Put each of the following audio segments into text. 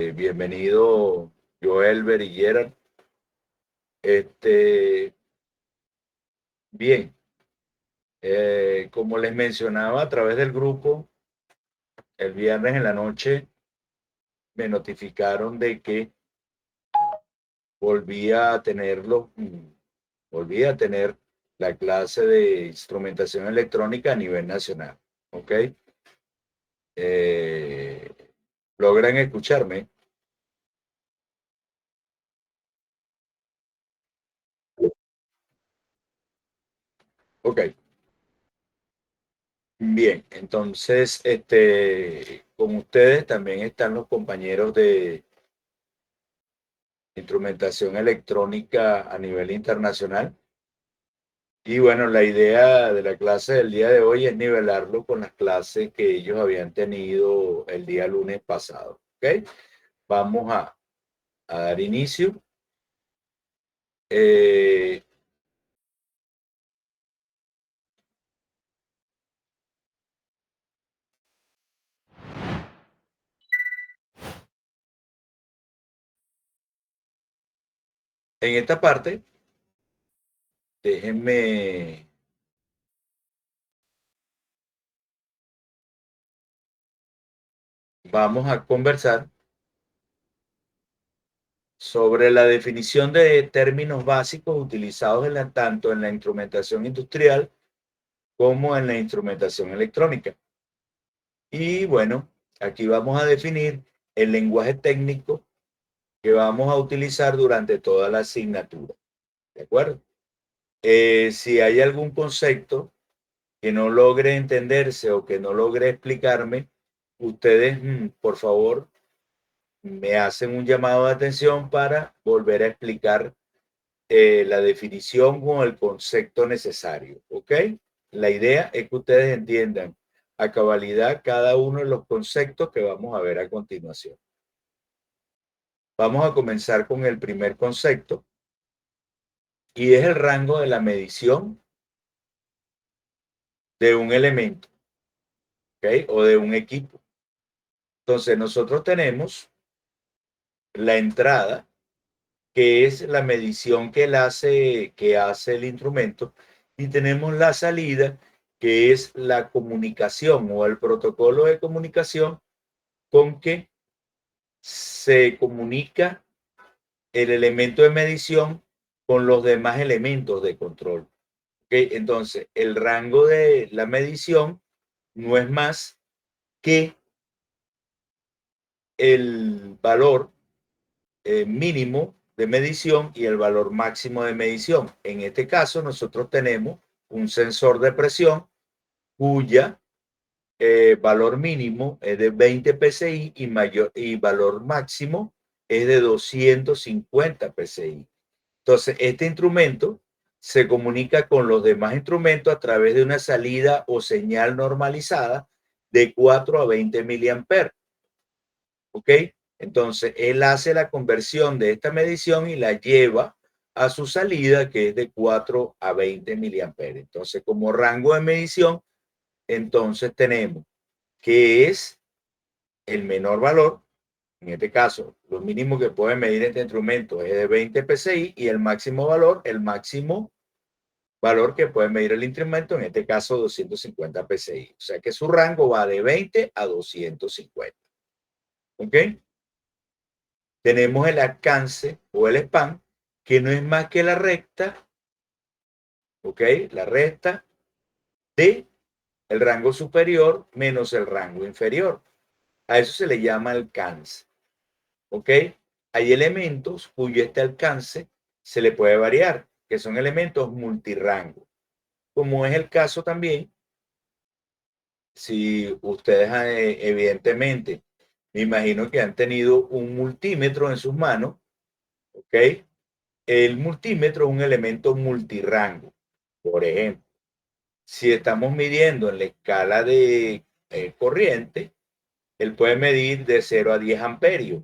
Bienvenido, Joelber y Gerard. Este, bien, como les mencionaba a través del grupo, el viernes en la noche me notificaron de que volvía a tenerlo, volví a tener la clase de instrumentación electrónica a nivel nacional. ¿Ok? Eh, ¿Logran escucharme? Ok. Bien, entonces, con ustedes también están los compañeros de instrumentación electrónica a nivel internacional. Y bueno, la idea de la clase del día de hoy es nivelarlo con las clases que ellos habían tenido el día lunes pasado. ¿Ok? Vamos a dar inicio. Eh, en esta parte, déjenme, vamos a conversar sobre la definición de términos básicos utilizados tanto en la instrumentación industrial como en la instrumentación electrónica. Y bueno, aquí vamos a definir el lenguaje técnico que vamos a utilizar durante toda la asignatura. ¿De acuerdo? Si hay algún concepto que no logre entenderse o que no logre explicarme, ustedes, por favor, me hacen un llamado de atención para volver a explicar la definición con el concepto necesario. ¿Ok? La idea es que ustedes entiendan a cabalidad cada uno de los conceptos que vamos a ver a continuación. Vamos a comenzar con el primer concepto y es el rango de la medición de un elemento, ¿ok? O de un equipo. Entonces nosotros tenemos la entrada, que es la medición que hace el instrumento, y tenemos la salida, que es la comunicación o el protocolo de comunicación con que se comunica el elemento de medición con los demás elementos de control. ¿Okay? Entonces, el rango de la medición no es más que el valor mínimo de medición y el valor máximo de medición. En este caso, nosotros tenemos un sensor de presión cuya valor mínimo es de 20 psi y valor máximo es de 250 psi. Entonces, este instrumento se comunica con los demás instrumentos a través de una salida o señal normalizada de 4 a 20 miliamperes. ¿Ok? Entonces, él hace la conversión de esta medición y la lleva a su salida, que es de 4 a 20 miliamperes. Entonces, como rango de medición, entonces tenemos que es el menor valor. En este caso, lo mínimo que puede medir este instrumento es de 20 psi y el máximo valor que puede medir el instrumento, en este caso 250 psi. O sea que su rango va de 20 a 250. ¿Ok? Tenemos el alcance o el span, que no es más que la recta, ¿ok? La recta de el rango superior menos el rango inferior. A eso se le llama alcance, ¿ok? Hay elementos cuyo este alcance se le puede variar, que son elementos multirango, como es el caso también si ustedes evidentemente, me imagino que han tenido un multímetro en sus manos, ¿ok? El multímetro es un elemento multirango. Por ejemplo, si estamos midiendo en la escala de corriente, él puede medir de 0 a 10 amperios.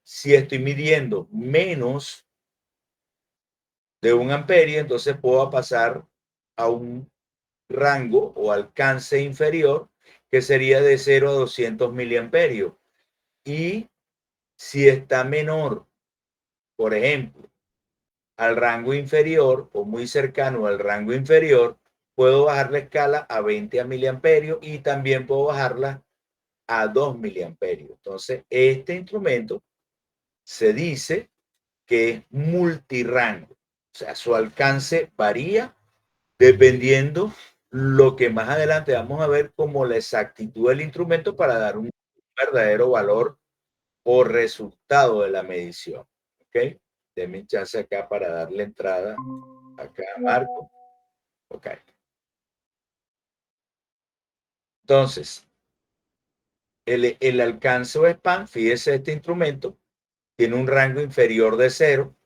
Si estoy midiendo menos de un amperio, entonces puedo pasar a un rango o alcance inferior, que sería de 0 a 200 miliamperios. Y Si está menor, por ejemplo, al rango inferior o muy cercano al rango inferior, puedo bajar la escala a 20 miliamperios y también puedo bajarla a 2 miliamperios. Entonces, este instrumento se dice que es multirango. O sea, su alcance varía dependiendo lo que más adelante vamos a ver como la exactitud del instrumento para dar un verdadero valor o resultado de la medición. ¿Ok? Denme chance acá para darle entrada acá a Marco. Ok. Entonces, el alcance o span, fíjese, este instrumento tiene un rango inferior de 0,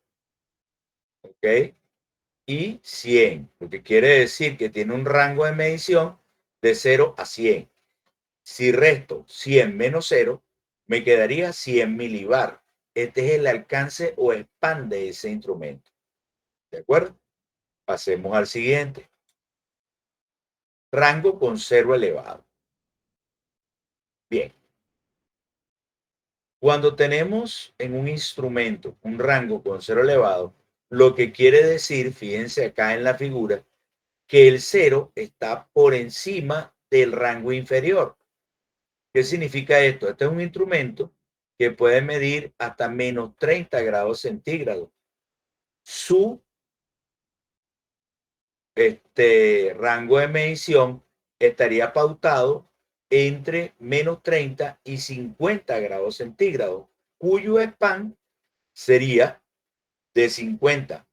¿ok? Y 100, lo que quiere decir que tiene un rango de medición de 0 a 100. Si resto 100 menos 0, me quedaría 100 milibar. Este es el alcance o span de ese instrumento. ¿De acuerdo? Pasemos al siguiente. Rango con 0 elevado. Bien. Cuando tenemos en un instrumento un rango con 0 elevado, lo que quiere decir, fíjense acá en la figura, que el 0 está por encima del rango inferior. ¿Qué significa esto? Este es un instrumento que puede medir hasta menos 30 grados centígrados. Su rango de medición estaría pautado entre menos 30 y 50 grados centígrados, cuyo span sería de 50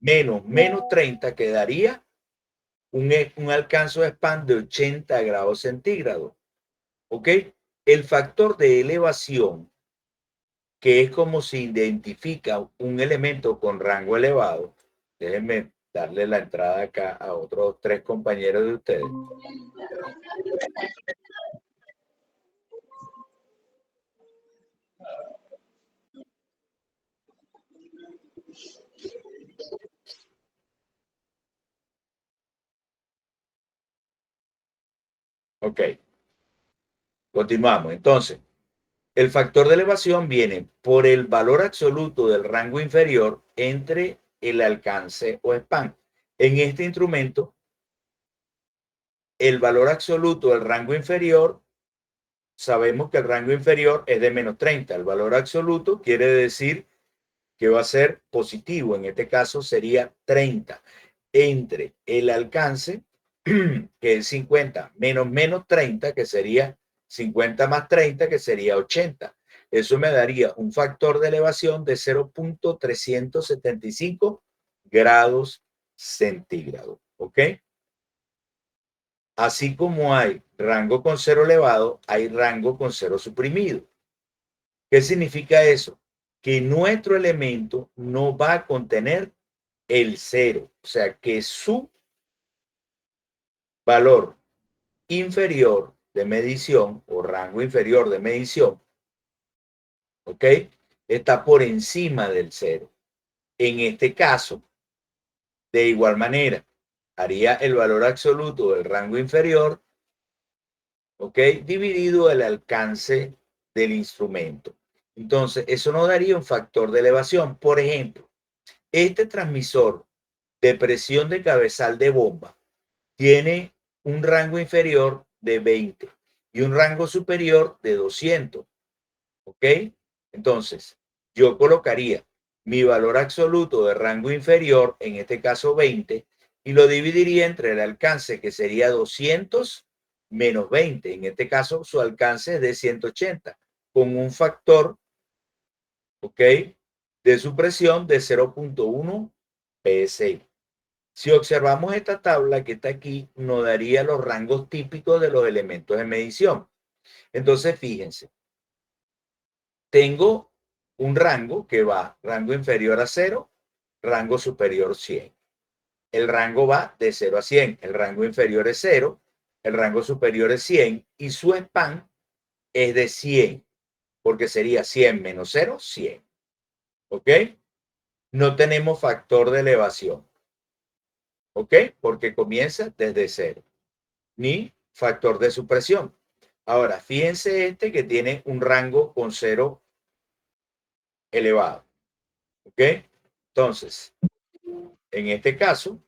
menos 30, quedaría un alcance de span de 80 grados centígrados. ¿Ok? El factor de elevación, que es como se identifica un elemento con rango elevado. Déjenme darle la entrada acá a otros 3 compañeros de ustedes. Ok, continuamos. Entonces, el factor de elevación viene por el valor absoluto del rango inferior entre el alcance o span. En este instrumento, el valor absoluto del rango inferior, sabemos que el rango inferior es de menos 30. El valor absoluto quiere decir que va a ser positivo. En este caso sería 30 entre el alcance, que es 50, menos 30, que sería 50 más 30, que sería 80. Eso me daría un factor de elevación de 0.375 grados centígrados. ¿Ok? Así como hay rango con 0 elevado, hay rango con 0 suprimido. ¿Qué significa eso? Que nuestro elemento no va a contener el 0, o sea que su valor inferior de medición o rango inferior de medición, ¿ok? Está por encima del 0. En este caso, de igual manera, haría el valor absoluto del rango inferior, ¿ok? Dividido el alcance del instrumento. Entonces, eso nos daría un factor de elevación. Por ejemplo, este transmisor de presión de cabezal de bomba tiene un rango inferior de 20 y un rango superior de 200. ¿Ok? Entonces, yo colocaría mi valor absoluto de rango inferior, en este caso 20, y lo dividiría entre el alcance, que sería 200 menos 20. En este caso, su alcance es de 180, con un factor, ¿ok?, de supresión de 0.1 PSI. Si observamos esta tabla que está aquí, nos daría los rangos típicos de los elementos de medición. Entonces, fíjense, tengo un rango que va rango inferior a 0, rango superior 100. El rango va de 0 a 100. El rango inferior es 0, el rango superior es 100 y su span es de 100, porque sería 100 menos 0, 100. ¿Ok? No tenemos factor de elevación. ¿Ok? Porque comienza desde 0. Ni factor de supresión. Ahora, fíjense este que tiene un rango con 0 elevado. ¿Ok? Entonces, en este caso,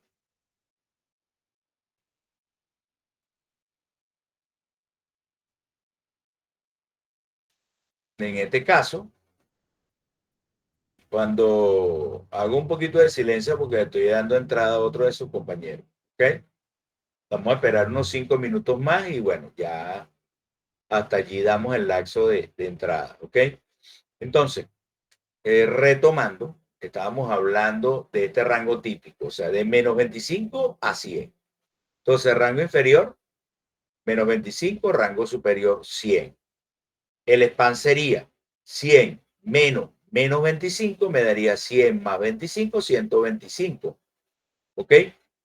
cuando hago un poquito de silencio porque estoy dando entrada a otro de sus compañeros. ¿Ok? Vamos a esperar unos 5 minutos más y bueno, ya hasta allí damos el lapso de entrada. ¿Ok? Entonces, retomando, estábamos hablando de este rango típico, o sea, de menos 25 a 100. Entonces, rango inferior, menos 25, rango superior, 100. El span sería 100 menos 25, me daría 100 más 25, 125. ¿Ok?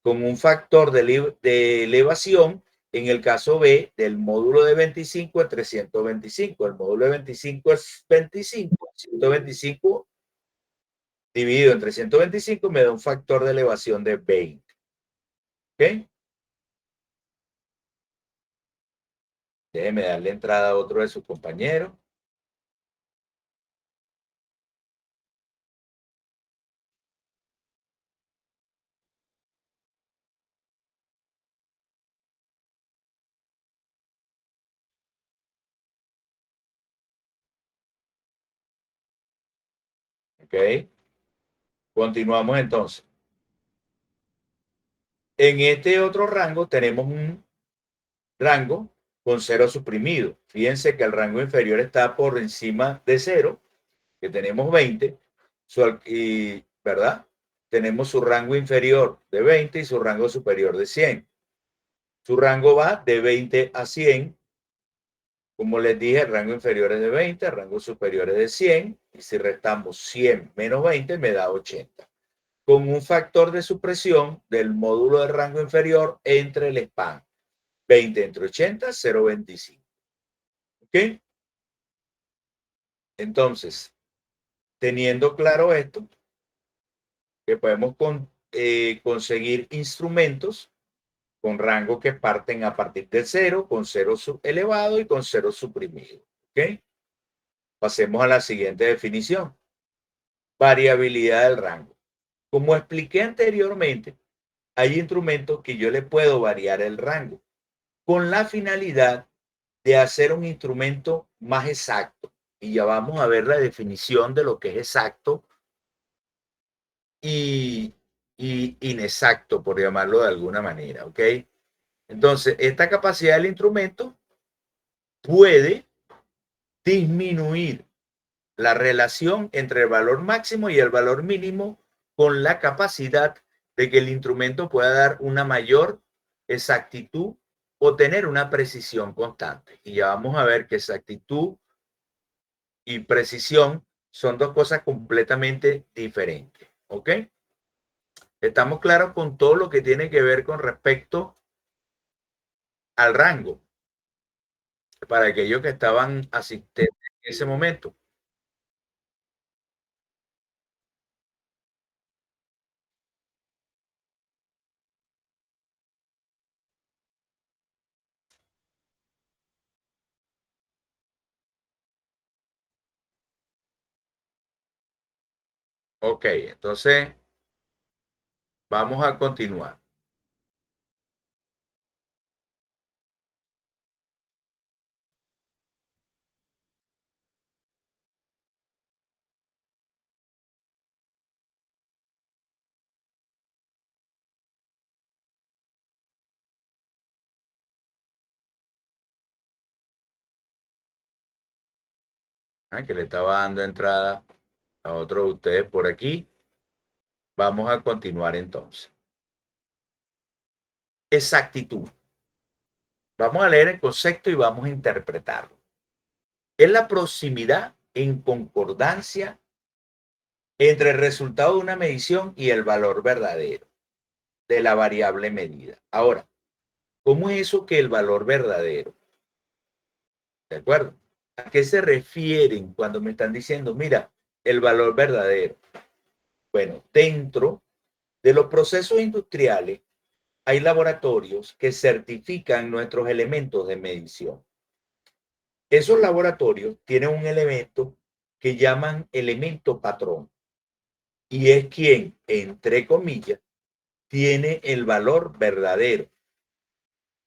Con un factor de elevación, en el caso B, del módulo de 25 es 325. El módulo de 25 es 25, 125 dividido entre 125 me da un factor de elevación de 20. ¿Ok? Déjeme darle entrada a otro de sus compañeros. ¿Ok? Continuamos entonces. En este otro rango tenemos un rango con cero suprimido. Fíjense que el rango inferior está por encima de cero, que tenemos 20, y, ¿verdad? Tenemos su rango inferior de 20 y su rango superior de 100. Su rango va de 20 a 100. Como les dije, el rango inferior es de 20, el rango superior es de 100, y si restamos 100 menos 20 me da 80. Con un factor de supresión del módulo de rango inferior entre el span. 20 entre 80, 0,25. ¿Ok? Entonces, teniendo claro esto, que podemos conseguir instrumentos con rango que parten a partir del cero, con cero elevado y con cero suprimido. ¿Ok? Pasemos a la siguiente definición. Variabilidad del rango. Como expliqué anteriormente, hay instrumentos que yo le puedo variar el rango con la finalidad de hacer un instrumento más exacto. Y ya vamos a ver la definición de lo que es exacto y, inexacto, por llamarlo de alguna manera, ¿ok? Entonces, esta capacidad del instrumento puede disminuir la relación entre el valor máximo y el valor mínimo con la capacidad de que el instrumento pueda dar una mayor exactitud o tener una precisión constante. Y ya vamos a ver que exactitud y precisión son dos cosas completamente diferentes. ¿Ok? Estamos claros con todo lo que tiene que ver con respecto al rango para aquellos que estaban asistentes en ese momento. Ok, entonces vamos a continuar. Que le estaba dando entrada a otro de ustedes por aquí. Vamos a continuar entonces. Exactitud. Vamos a leer el concepto y vamos a interpretarlo. Es la proximidad en concordancia entre el resultado de una medición y el valor verdadero de la variable medida. Ahora, ¿cómo es eso que el valor verdadero? ¿De acuerdo? ¿A qué se refieren cuando me están diciendo, mira, el valor verdadero? Bueno, dentro de los procesos industriales hay laboratorios que certifican nuestros elementos de medición. Esos laboratorios tienen un elemento que llaman elemento patrón. Y es quien, entre comillas, tiene el valor verdadero.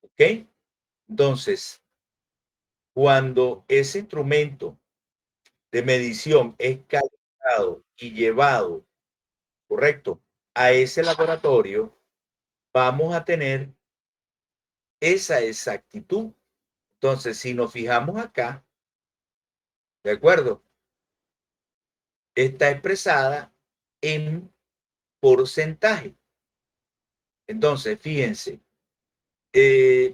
¿Ok? Entonces, cuando ese instrumento de medición es calibrado y llevado, correcto, a ese laboratorio, vamos a tener esa exactitud. Entonces, si nos fijamos acá, ¿de acuerdo? Está expresada en porcentaje. Entonces, fíjense,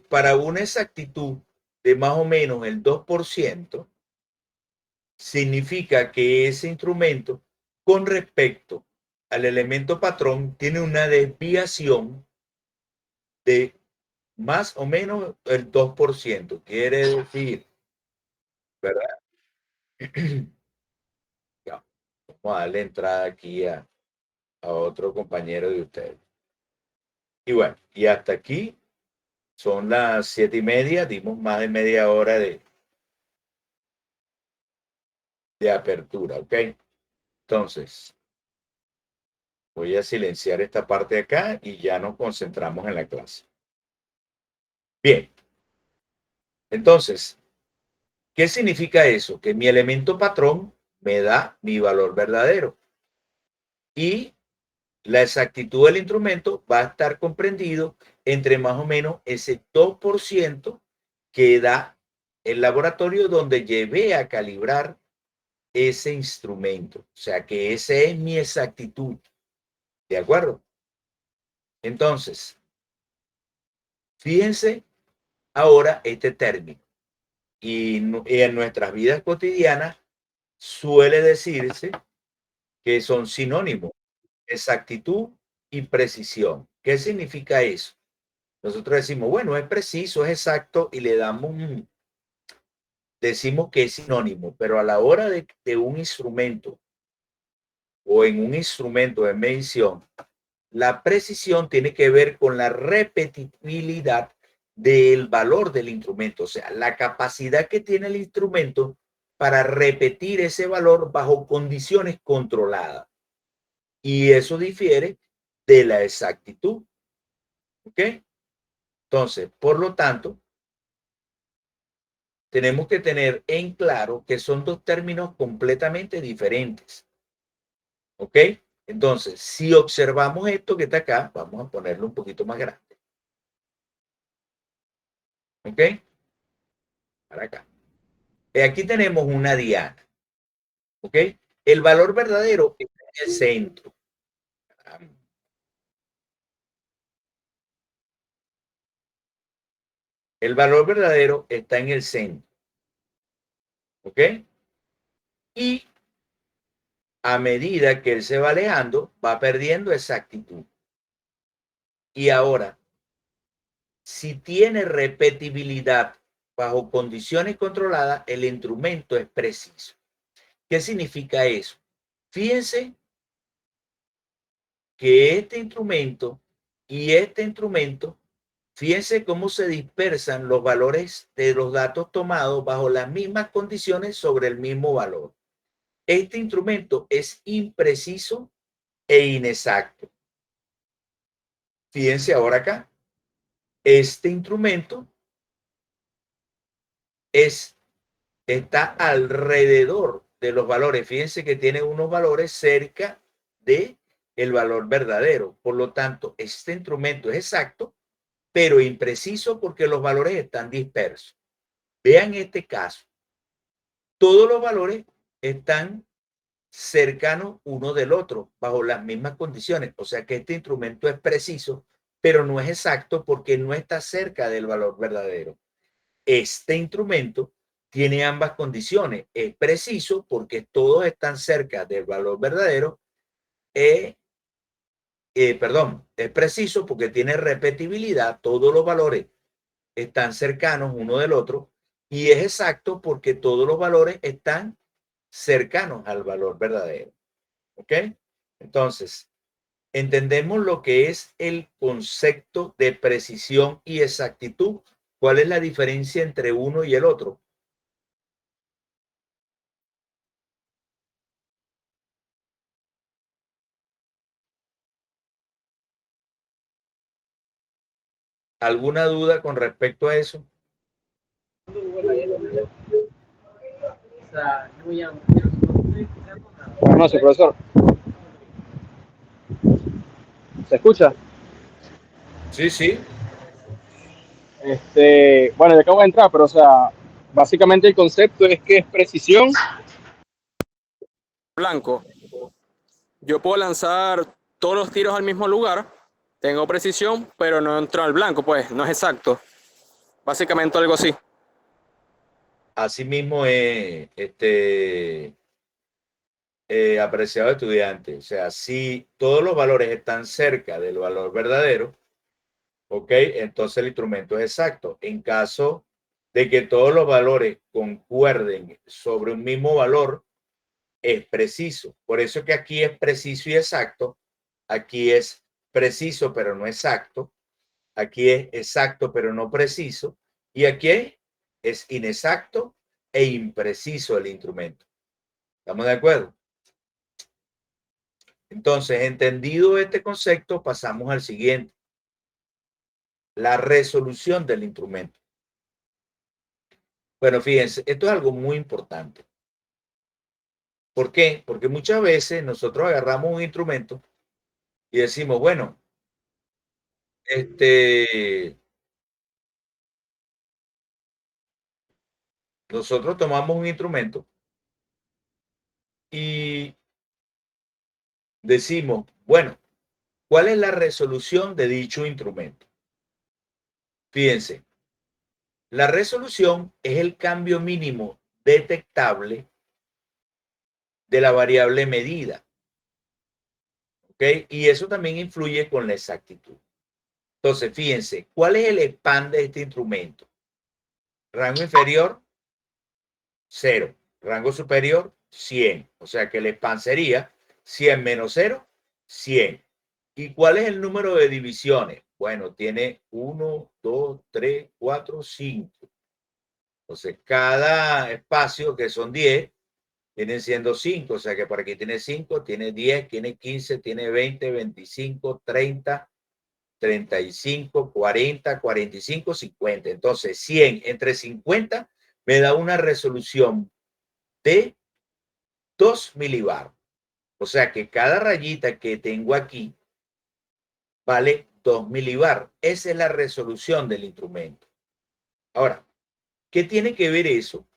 para una exactitud de más o menos el 2%, significa que ese instrumento, con respecto al elemento patrón, tiene una desviación de más o menos el 2%. Quiere decir, ¿verdad? Ya, vamos a darle entrada aquí a otro compañero de ustedes. Y bueno, y hasta aquí son las 7:30, dimos más de media hora de apertura, ¿ok? Entonces, voy a silenciar esta parte de acá y ya nos concentramos en la clase. Bien, entonces, ¿qué significa eso? Que mi elemento patrón me da mi valor verdadero y la exactitud del instrumento va a estar comprendido entre más o menos ese 2% que da el laboratorio donde llevé a calibrar ese instrumento. O sea que esa es mi exactitud. ¿De acuerdo? Entonces, fíjense ahora este término. Y en nuestras vidas cotidianas suele decirse que son sinónimos, exactitud y precisión. ¿Qué significa eso? Nosotros decimos, bueno, es preciso, es exacto y le damos decimos que es sinónimo, pero a la hora de un instrumento o en un instrumento de medición, la precisión tiene que ver con la repetibilidad del valor del instrumento, o sea, la capacidad que tiene el instrumento para repetir ese valor bajo condiciones controladas. Y eso difiere de la exactitud. ¿Ok? Entonces, por lo tanto, tenemos que tener en claro que son dos términos completamente diferentes. ¿Ok? Entonces, si observamos esto que está acá, vamos a ponerlo un poquito más grande. ¿Ok? Para acá. Aquí tenemos una diana. ¿Ok? El valor verdadero está en el centro. El valor verdadero está en el centro. ¿Ok? Y a medida que él se va alejando, va perdiendo exactitud. Y ahora, si tiene repetibilidad bajo condiciones controladas, el instrumento es preciso. ¿Qué significa eso? Fíjense que este instrumento, fíjense cómo se dispersan los valores de los datos tomados bajo las mismas condiciones sobre el mismo valor. Este instrumento es impreciso e inexacto. Fíjense ahora acá. Este instrumento está alrededor de los valores. Fíjense que tiene unos valores cerca de el valor verdadero. Por lo tanto, este instrumento es exacto, pero impreciso porque los valores están dispersos. Vean este caso. Todos los valores están cercanos uno del otro, bajo las mismas condiciones. O sea que este instrumento es preciso, pero no es exacto porque no está cerca del valor verdadero. Este instrumento tiene ambas condiciones. Es preciso porque todos están cerca del valor verdadero. Es preciso porque tiene repetibilidad. Todos los valores están cercanos uno del otro. Y es exacto porque todos los valores están cercanos al valor verdadero. ¿Ok? Entonces, entendemos lo que es el concepto de precisión y exactitud. ¿Cuál es la diferencia entre uno y el otro? ¿Alguna duda con respecto a eso? Buenas noches, profesor. ¿Se escucha? Sí, sí. Bueno, ya acabo de entrar, pero o sea, básicamente el concepto es que es precisión. Blanco. Yo puedo lanzar todos los tiros al mismo lugar, tengo precisión, pero no entro al blanco, pues, no es exacto. Básicamente algo así. Así mismo es, apreciado estudiante. O sea, si todos los valores están cerca del valor verdadero, ¿ok? Entonces el instrumento es exacto. En caso de que todos los valores concuerden sobre un mismo valor, es preciso. Por eso que aquí es preciso y exacto. Aquí es preciso pero no exacto. Aquí es exacto pero no preciso. Y aquí es inexacto e impreciso el instrumento. ¿Estamos de acuerdo? Entonces, entendido este concepto, pasamos al siguiente. La resolución del instrumento. Bueno, fíjense, esto es algo muy importante. ¿Por qué? Porque muchas veces nosotros agarramos un instrumento y decimos, bueno, nosotros tomamos un instrumento y decimos, bueno, ¿cuál es la resolución de dicho instrumento? Fíjense, la resolución es el cambio mínimo detectable de la variable medida. ¿Ok? Y eso también influye con la exactitud. Entonces, fíjense, ¿cuál es el span de este instrumento? Rango inferior, 0. Rango superior, 100. O sea que el span sería 100 menos 0, 100. ¿Y cuál es el número de divisiones? Bueno, tiene 1, 2, 3, 4, 5. Entonces, cada espacio, que son 10, vienen siendo 5. O sea que por aquí tiene 5, tiene 10, tiene 15, tiene 20, 25, 30, 35, 40, 45, 50. Entonces, 100 entre 50 me da una resolución de 2 milibar. O sea que cada rayita que tengo aquí vale 2 milibar. Esa es la resolución del instrumento. Ahora, ¿qué tiene que ver eso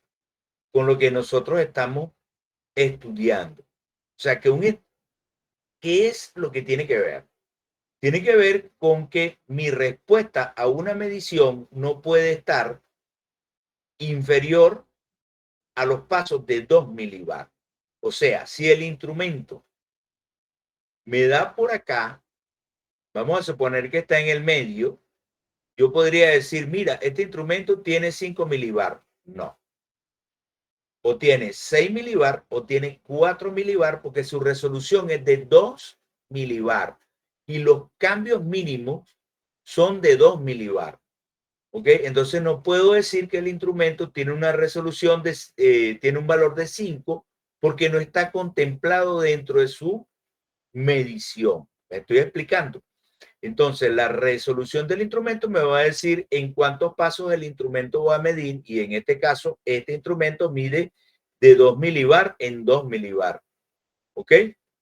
con lo que nosotros estamos estudiando? O sea, ¿qué es lo que tiene que ver? Tiene que ver con que mi respuesta a una medición no puede estar inferior a los pasos de 2 milibar. O sea, si el instrumento me da por acá, vamos a suponer que está en el medio, yo podría decir, mira, este instrumento tiene 5 milibar. No. O tiene 6 milibar o tiene 4 milibar porque su resolución es de 2 milibar y los cambios mínimos son de 2 milibar. ¿Ok? Entonces no puedo decir que el instrumento tiene una resolución tiene un valor de 5 porque no está contemplado dentro de su medición. ¿Me estoy explicando? Entonces, la resolución del instrumento me va a decir en cuántos pasos el instrumento va a medir y en este caso, este instrumento mide de 2 milibar en 2 milibar. ¿Ok?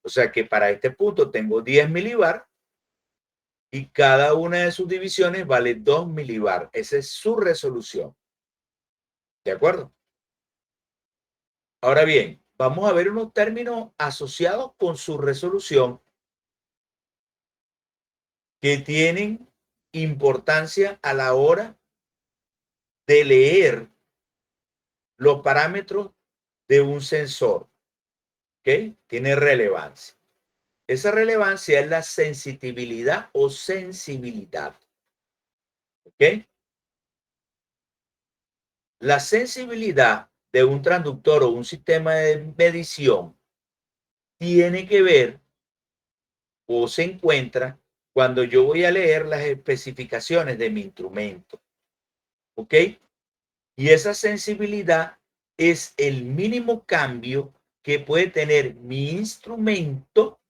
O sea que para este punto tengo 10 milibar y cada una de sus divisiones vale 2 milibar. Esa es su resolución. ¿De acuerdo? Ahora bien, vamos a ver unos términos asociados con su resolución que tienen importancia a la hora de leer los parámetros de un sensor. ¿Ok? Tiene relevancia. Esa relevancia es la sensitividad o sensibilidad. ¿Ok? La sensibilidad de un transductor o un sistema de medición tiene que ver o se encuentra cuando yo voy a leer las especificaciones de mi instrumento. ¿Ok? Y esa sensibilidad es el mínimo cambio que puede tener mi instrumento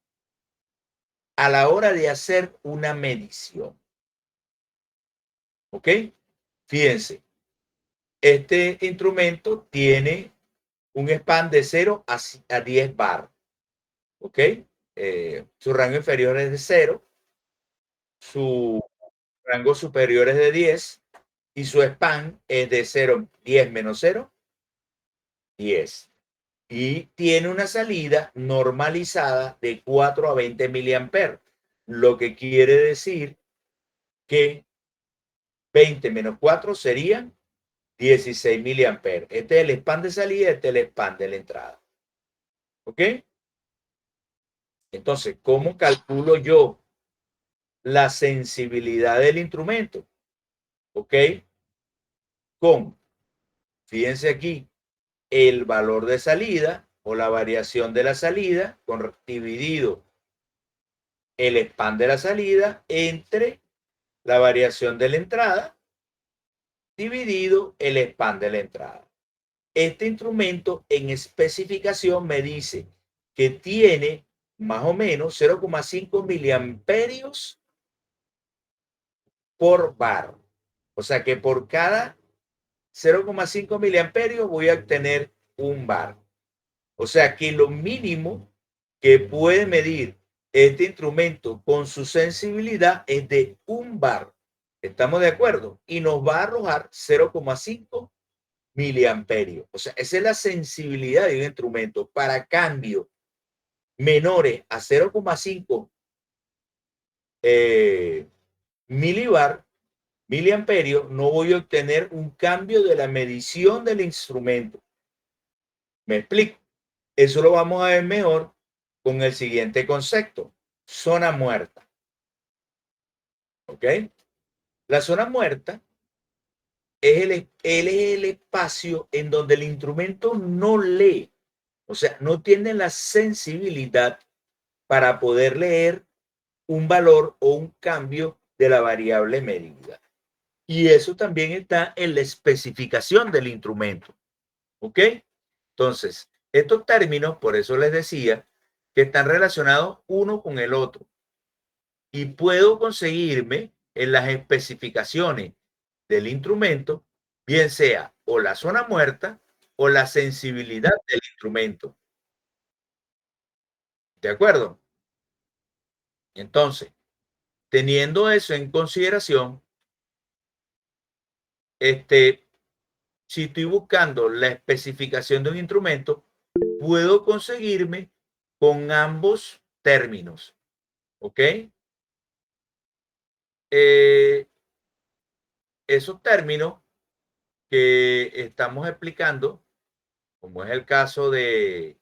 a la hora de hacer una medición. ¿Ok? Fíjense, este instrumento tiene un span de 0 a 10 bar. ¿Ok? Su rango inferior es de 0, su rango superior es de 10 y su span es de 0, 10 menos 0, 10. Y tiene una salida normalizada de 4 a 20 miliamperes, lo que quiere decir que 20 menos 4 serían 16 miliamperes. Este es el span de salida, este es el span de la entrada. ¿Ok? Entonces, ¿cómo calculo yo la sensibilidad del instrumento? ¿Ok? Fíjense aquí, el valor de salida o la variación de la salida dividido el span de la salida entre la variación de la entrada dividido el span de la entrada. Este instrumento en especificación me dice que tiene más o menos 0,5 miliamperios por bar. O sea que por cada 0,5 miliamperios voy a obtener un bar. O sea que lo mínimo que puede medir este instrumento con su sensibilidad es de un bar. ¿Estamos de acuerdo? Y nos va a arrojar 0,5 miliamperios. O sea, esa es la sensibilidad de un instrumento. Para cambios menores a 0,5 milibar, miliamperios, no voy a obtener un cambio de la medición del instrumento. ¿Me explico? Eso lo vamos a ver mejor con el siguiente concepto, zona muerta. ¿Ok? La zona muerta es el espacio en donde el instrumento no lee, o sea, no tiene la sensibilidad para poder leer un valor o un cambio de la variable medida. Y eso también está en la especificación del instrumento. ¿Ok? Entonces, estos términos, por eso les decía, que están relacionados uno con el otro. Y puedo conseguirme en las especificaciones del instrumento, bien sea o la zona muerta o la sensibilidad del instrumento. ¿De acuerdo? Entonces, teniendo eso en consideración, si estoy buscando la especificación de un instrumento, puedo conseguirme con ambos términos. ¿Ok? Esos términos que estamos explicando, como es el caso de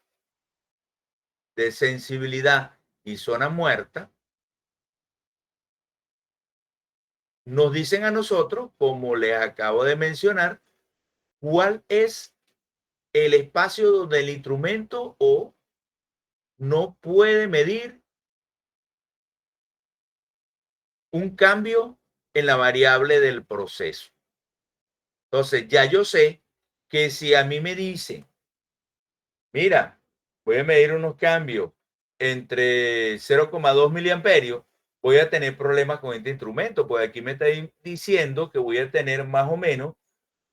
sensibilidad y zona muerta, nos dicen a nosotros, como les acabo de mencionar, cuál es el espacio donde el instrumento o no puede medir un cambio en la variable del proceso. Entonces, ya yo sé que si a mí me dicen, mira, voy a medir unos cambios entre 0,2 miliamperios, voy a tener problemas con este instrumento, pues aquí me está diciendo que voy a tener más o menos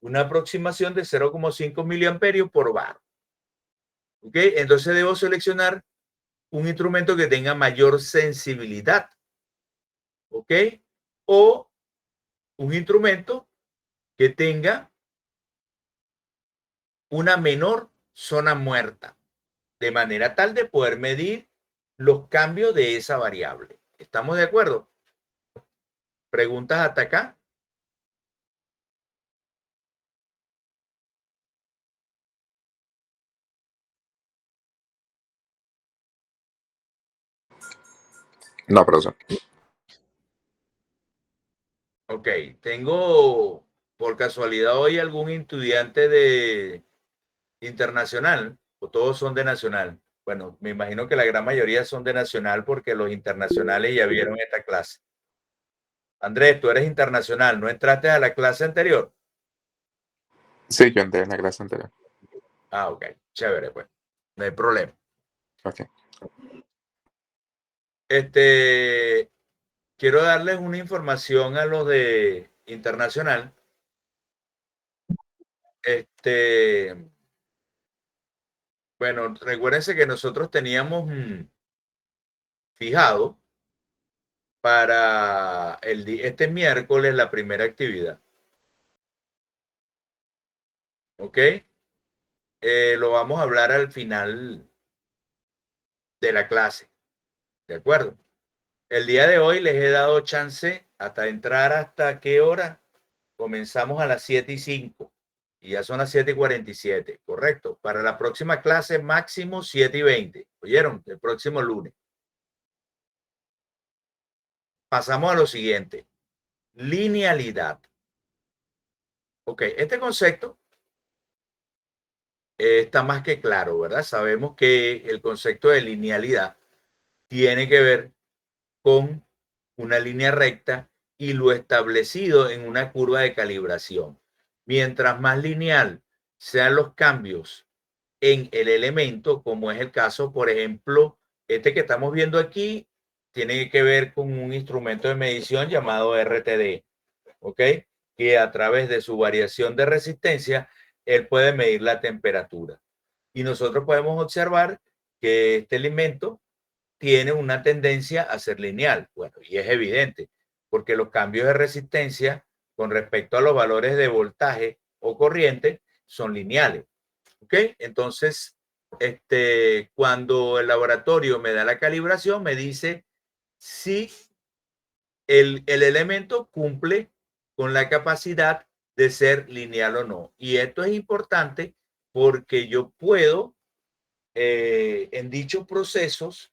una aproximación de 0,5 miliamperios por bar. ¿Ok? Entonces debo seleccionar un instrumento que tenga mayor sensibilidad. ¿Ok? O un instrumento que tenga una menor zona muerta, de manera tal de poder medir los cambios de esa variable. ¿Estamos de acuerdo? ¿Preguntas hasta acá? No, profesor. Ok, tengo por casualidad hoy algún estudiante de internacional o todos son de nacional. Bueno, me imagino que la gran mayoría son de nacional porque los internacionales ya vieron esta clase. Andrés, tú eres internacional, ¿no entraste a la clase anterior? Sí, yo entré en la clase anterior. Ah, ok, chévere, pues. No hay problema. Ok. Quiero darles una información a los de internacional, bueno, recuérdense que nosotros teníamos fijado para este miércoles la primera actividad. ¿Ok? Lo vamos a hablar al final de la clase. ¿De acuerdo? El día de hoy les he dado chance hasta entrar hasta qué hora. Comenzamos a las 7:05 y ya son las 7:47, correcto. Para la próxima clase máximo 7:20. ¿Oyeron? El próximo lunes. Pasamos a lo siguiente. Linealidad. Ok, este concepto está más que claro, ¿verdad? Sabemos que el concepto de linealidad tiene que ver con una línea recta y lo establecido en una curva de calibración. Mientras más lineal sean los cambios en el elemento, como es el caso, por ejemplo, este que estamos viendo aquí, tiene que ver con un instrumento de medición llamado RTD, ¿ok? Que a través de su variación de resistencia, él puede medir la temperatura. Y nosotros podemos observar que este elemento tiene una tendencia a ser lineal. Bueno, y es evidente, porque los cambios de resistencia con respecto a los valores de voltaje o corriente son lineales. ¿Ok? Entonces, cuando el laboratorio me da la calibración, me dice si el elemento cumple con la capacidad de ser lineal o no. Y esto es importante porque yo puedo, en dichos procesos,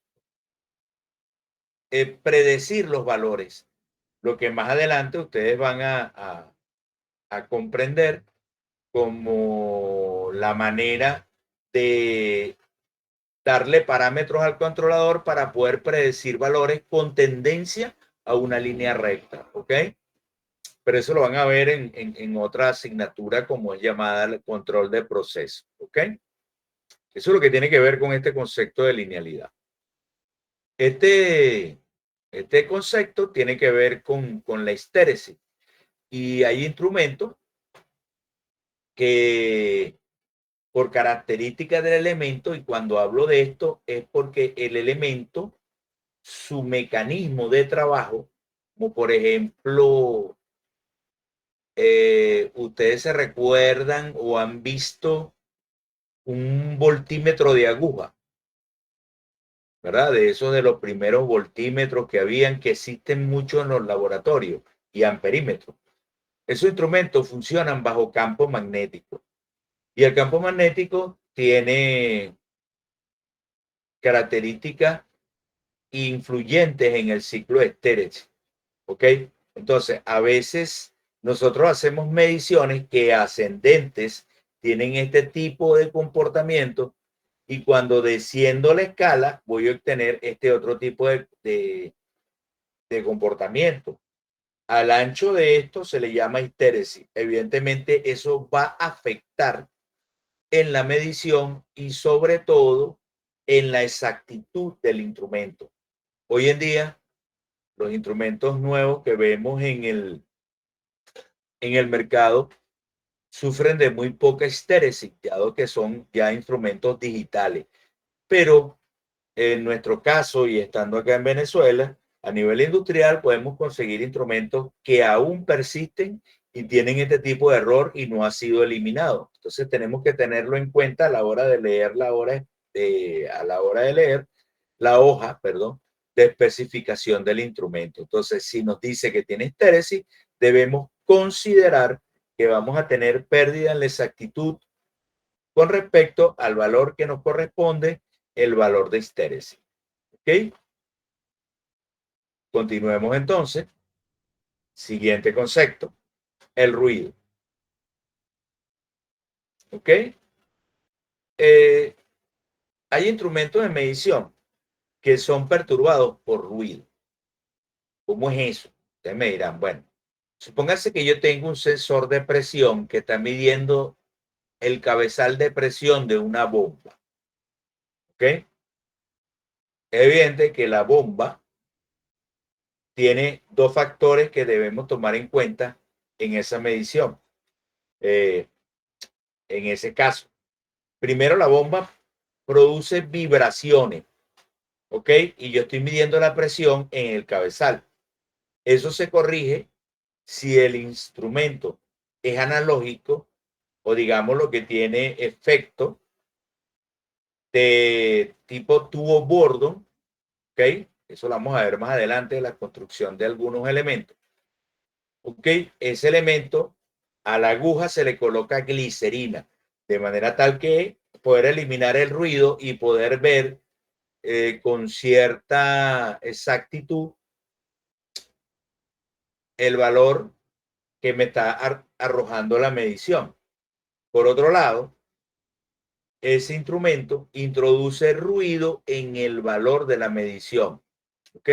predecir los valores, lo que más adelante ustedes van a comprender como la manera de darle parámetros al controlador para poder predecir valores con tendencia a una línea recta, ¿ok? Pero eso lo van a ver en otra asignatura como es llamada el control de proceso, ¿ok? Eso es lo que tiene que ver con este concepto de linealidad. Este concepto tiene que ver con la histéresis y hay instrumentos que por características del elemento, y cuando hablo de esto es porque el elemento, su mecanismo de trabajo, como por ejemplo, ustedes se recuerdan o han visto un voltímetro de aguja, ¿verdad? De esos de los primeros voltímetros que habían, que existen mucho en los laboratorios, y amperímetros. Esos instrumentos funcionan bajo campo magnético. Y el campo magnético tiene características influyentes en el ciclo de Stéretz. ¿Ok? Entonces, a veces nosotros hacemos mediciones que ascendentes tienen este tipo de comportamiento y cuando desciendo la escala voy a obtener este otro tipo de comportamiento. Al ancho de esto se le llama histéresis. Evidentemente, eso va a afectar en la medición y sobre todo en la exactitud del instrumento. Hoy en día, los instrumentos nuevos que vemos en el mercado sufren de muy poca histéresis, dado que son ya instrumentos digitales. Pero en nuestro caso, y estando acá en Venezuela, a nivel industrial podemos conseguir instrumentos que aún persisten y tienen este tipo de error y no ha sido eliminado. Entonces tenemos que tenerlo en cuenta a la hora de leer la hoja, perdón, de especificación del instrumento. Entonces, si nos dice que tiene histéresis, debemos considerar que vamos a tener pérdida en la exactitud con respecto al valor que nos corresponde, el valor de histéresis. ¿Ok? Continuemos entonces. Siguiente concepto, el ruido. ¿Ok? Hay instrumentos de medición que son perturbados por ruido. ¿Cómo es eso? Ustedes me dirán, bueno, supóngase que yo tengo un sensor de presión que está midiendo el cabezal de presión de una bomba. ¿Ok? Es evidente que la bomba tiene dos factores que debemos tomar en cuenta en esa medición. En ese caso, primero la bomba produce vibraciones, ¿ok? Y yo estoy midiendo la presión en el cabezal. Eso se corrige si el instrumento es analógico o digamos lo que tiene efecto de tipo tubo Bordon, ¿ok? Eso lo vamos a ver más adelante, la construcción de algunos elementos. ¿Ok? Ese elemento, a la aguja se le coloca glicerina, de manera tal que poder eliminar el ruido y poder ver con cierta exactitud el valor que me está arrojando la medición. Por otro lado, ese instrumento introduce ruido en el valor de la medición. ¿Ok?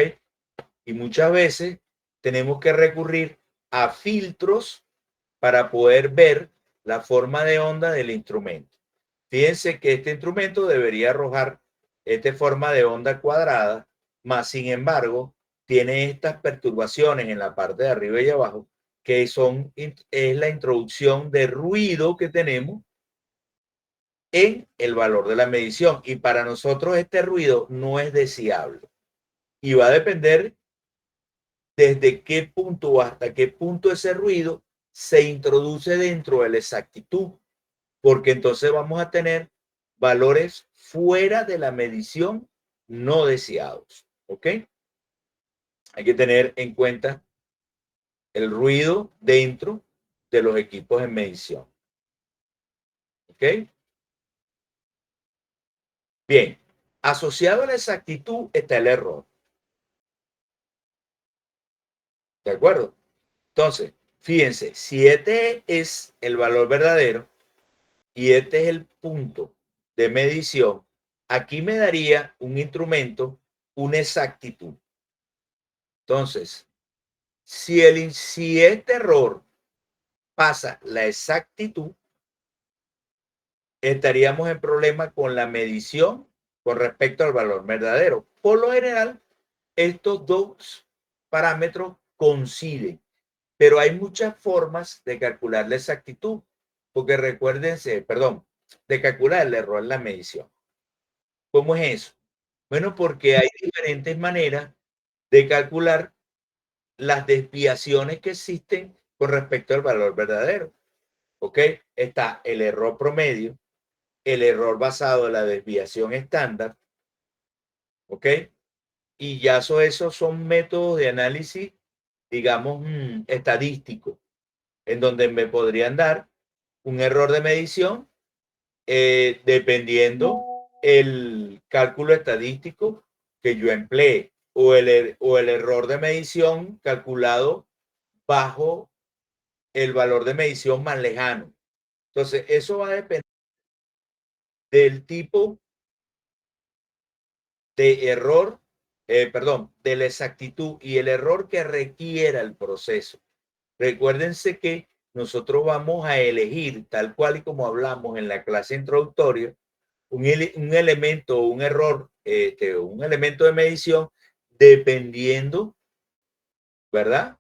Y muchas veces tenemos que recurrir a filtros para poder ver la forma de onda del instrumento. Fíjense que este instrumento debería arrojar esta forma de onda cuadrada, más sin embargo, tiene estas perturbaciones en la parte de arriba y abajo, que es la introducción de ruido que tenemos en el valor de la medición. Y para nosotros este ruido no es deseable. Y va a depender desde qué punto o hasta qué punto ese ruido se introduce dentro de la exactitud, porque entonces vamos a tener valores fuera de la medición no deseados. ¿Ok? Hay que tener en cuenta el ruido dentro de los equipos de medición. ¿Ok? Bien, asociado a la exactitud está el error. ¿De acuerdo? Entonces, fíjense, si este es el valor verdadero y este es el punto de medición, aquí me daría un instrumento, una exactitud. Entonces, si este error pasa la exactitud, estaríamos en problema con la medición con respecto al valor verdadero. Por lo general, estos dos parámetros coinciden, pero hay muchas formas de calcular la exactitud, porque recuérdense, perdón, de calcular el error en la medición. ¿Cómo es eso? Bueno, porque hay diferentes maneras de calcular las desviaciones que existen con respecto al valor verdadero. ¿Ok? Está el error promedio, el error basado en la desviación estándar. ¿Ok? Y ya esos son métodos de análisis, digamos, estadístico, en donde me podrían dar un error de medición dependiendo el cálculo estadístico que yo emplee o el error de medición calculado bajo el valor de medición más lejano. Entonces, eso va a depender del tipo de error, perdón, de la exactitud y el error que requiera el proceso. Recuérdense que nosotros vamos a elegir, tal cual y como hablamos en la clase introductoria, un elemento, un error, un elemento de medición, dependiendo, ¿verdad?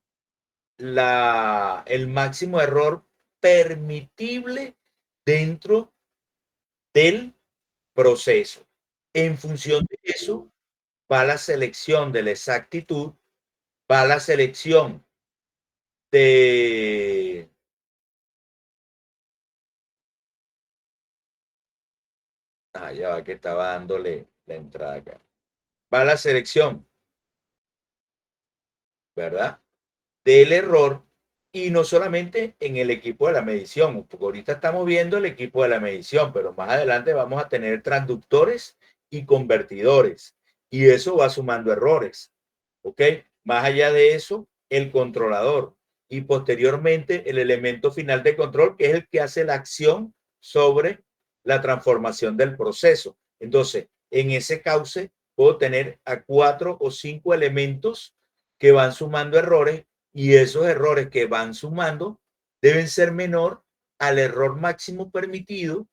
El máximo error permitible dentro del proceso. En función de eso, va la selección de la exactitud, va la selección de... ya va que estaba dándole la entrada acá. Va la selección, ¿verdad? Del error y no solamente en el equipo de la medición, porque ahorita estamos viendo el equipo de la medición, pero más adelante vamos a tener transductores y convertidores y eso va sumando errores, ¿ok? Más allá de eso, el controlador y posteriormente el elemento final de control, que es el que hace la acción sobre la transformación del proceso. Entonces, en ese cauce puedo tener a 4 o 5 elementos que van sumando errores y esos errores que van sumando deben ser menor al error máximo permitido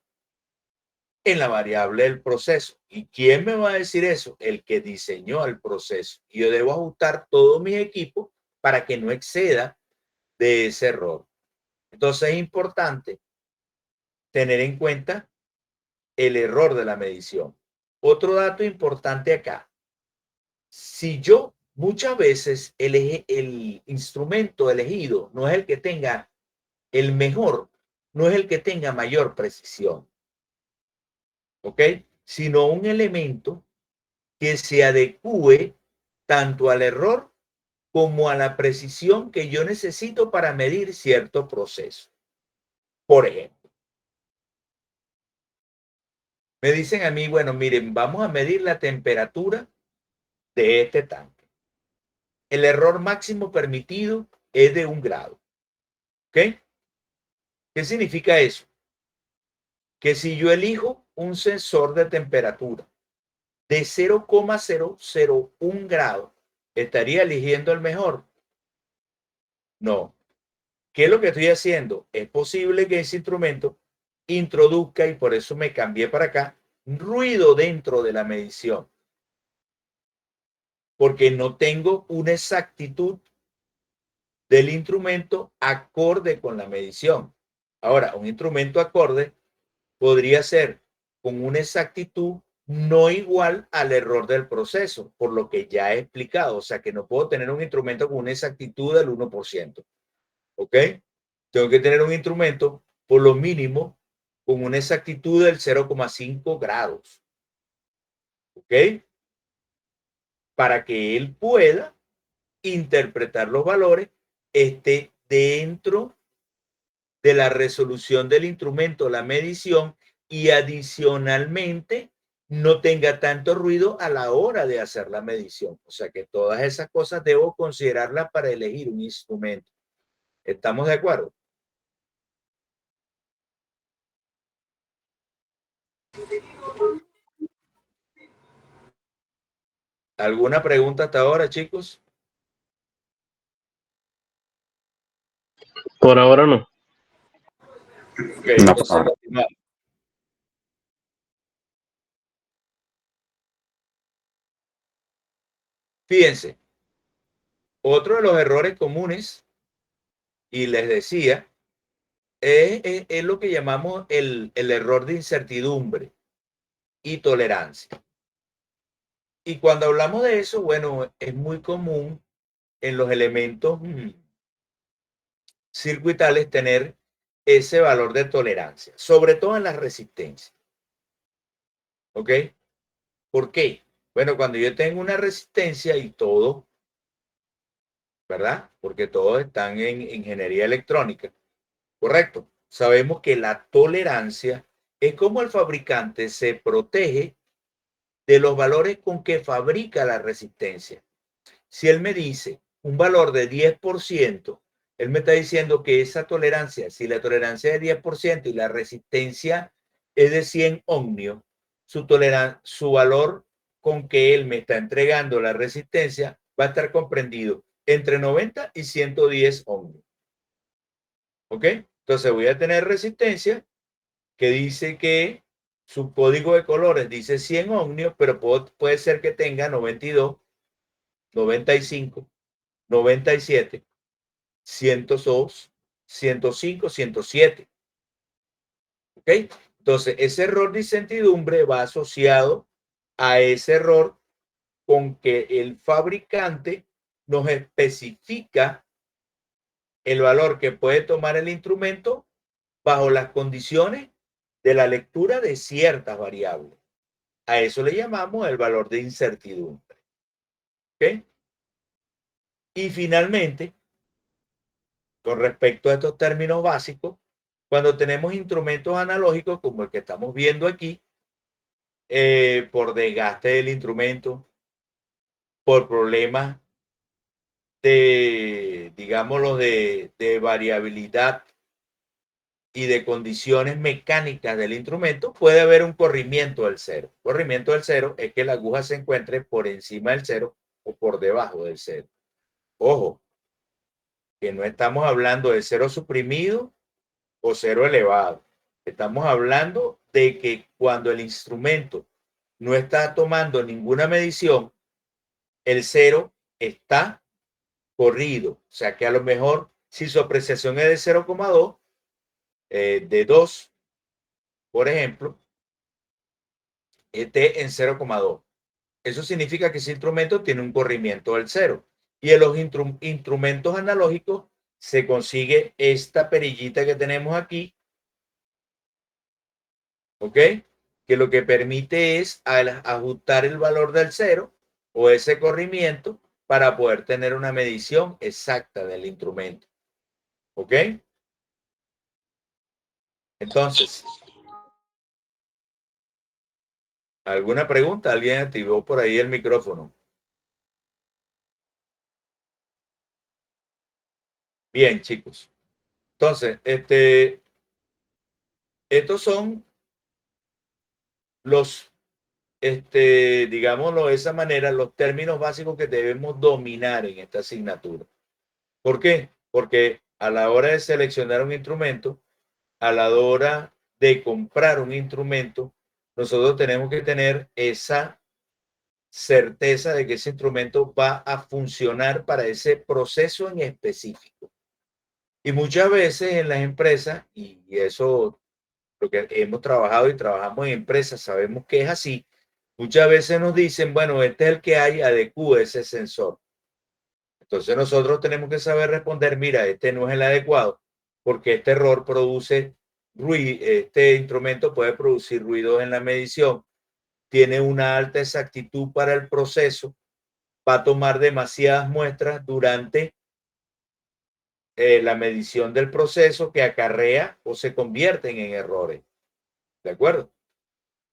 en la variable del proceso. ¿Y quién me va a decir eso? El que diseñó el proceso. Y yo debo ajustar todos mis equipos para que no exceda de ese error. Entonces es importante tener en cuenta el error de la medición. Otro dato importante acá. Si yo muchas veces el instrumento elegido no es el que tenga el mejor, no es el que tenga mayor precisión, ¿ok? Sino un elemento que se adecue tanto al error como a la precisión que yo necesito para medir cierto proceso. Por ejemplo, me dicen a mí, bueno, miren, vamos a medir la temperatura de este tanque. El error máximo permitido es de 1 grado. ¿Ok? ¿Qué significa eso? Que si yo elijo un sensor de temperatura de 0,001 grado, ¿estaría eligiendo el mejor? No. ¿Qué es lo que estoy haciendo? Es posible que ese instrumento introduzca, y por eso me cambié para acá, ruido dentro de la medición. Porque no tengo una exactitud del instrumento acorde con la medición. Ahora, un instrumento acorde podría ser con una exactitud no igual al error del proceso, por lo que ya he explicado. O sea, que no puedo tener un instrumento con una exactitud del 1%. ¿Ok? Tengo que tener un instrumento, por lo mínimo, con una exactitud del 0,5 grados. ¿Ok? Para que él pueda interpretar los valores, esté dentro de la resolución del instrumento, la medición, y adicionalmente no tenga tanto ruido a la hora de hacer la medición. O sea que todas esas cosas debo considerarlas para elegir un instrumento. ¿Estamos de acuerdo? ¿Alguna pregunta hasta ahora, chicos? Por ahora no. Ok, No, entonces ahora. continuamos. Fíjense, otro de los errores comunes, y les decía, es lo que llamamos el error de incertidumbre y tolerancia. Y cuando hablamos de eso, bueno, es muy común en los elementos circuitales tener ese valor de tolerancia, sobre todo en las resistencias. ¿Ok? ¿Por qué? Bueno, cuando yo tengo una resistencia y todo, ¿verdad? Porque todos están en ingeniería electrónica, ¿correcto? Sabemos que la tolerancia es como el fabricante se protege de los valores con que fabrica la resistencia. Si él me dice un valor de 10%, él me está diciendo que esa tolerancia, si la tolerancia es de 10% y la resistencia es de 100 ohmios, su valor con que él me está entregando la resistencia va a estar comprendido entre 90 y 110 ohmios. ¿Ok? Entonces voy a tener resistencia que dice que su código de colores dice 100 ohmios, pero puede ser que tenga 92, 95, 97, 102, 105, 107. ¿Ok? Entonces, ese error de incertidumbre va asociado a ese error con que el fabricante nos especifica el valor que puede tomar el instrumento bajo las condiciones de la lectura de ciertas variables. A eso le llamamos el valor de incertidumbre. ¿Ok? Y finalmente, con respecto a estos términos básicos, cuando tenemos instrumentos analógicos como el que estamos viendo aquí, por desgaste del instrumento, por problemas de, digámoslo, de variabilidad y de condiciones mecánicas del instrumento, puede haber un corrimiento del cero. Corrimiento del cero es que la aguja se encuentre por encima del cero o por debajo del cero. Ojo, que no estamos hablando de cero suprimido o cero elevado. Estamos hablando de que cuando el instrumento no está tomando ninguna medición, el cero está corrido. O sea que a lo mejor Si su apreciación es de 0,2, de 2, por ejemplo, esté en 0,2. Eso significa que ese instrumento tiene un corrimiento del 0. Y en los instrumentos analógicos se consigue esta perillita que tenemos aquí, ¿ok? Que lo que permite es ajustar el valor del 0 o ese corrimiento para poder tener una medición exacta del instrumento, ¿ok? Entonces, ¿alguna pregunta? ¿Alguien activó por ahí el micrófono? Bien, chicos. Entonces, estos son los, digámoslo de esa manera, los términos básicos que debemos dominar en esta asignatura. ¿Por qué? Porque a la hora de seleccionar un instrumento, a la hora de comprar un instrumento, nosotros tenemos que tener esa certeza de que ese instrumento va a funcionar para ese proceso en específico. Y muchas veces en las empresas, y eso porque hemos trabajado y trabajamos en empresas, sabemos que es así, muchas veces nos dicen, bueno, este es el que hay, adecúe ese sensor. Entonces nosotros tenemos que saber responder, mira, este no es el adecuado, porque este error produce ruido, este instrumento puede producir ruidos en la medición, tiene una alta exactitud para el proceso, va a tomar demasiadas muestras durante la medición del proceso que acarrea o se convierten en errores. ¿De acuerdo?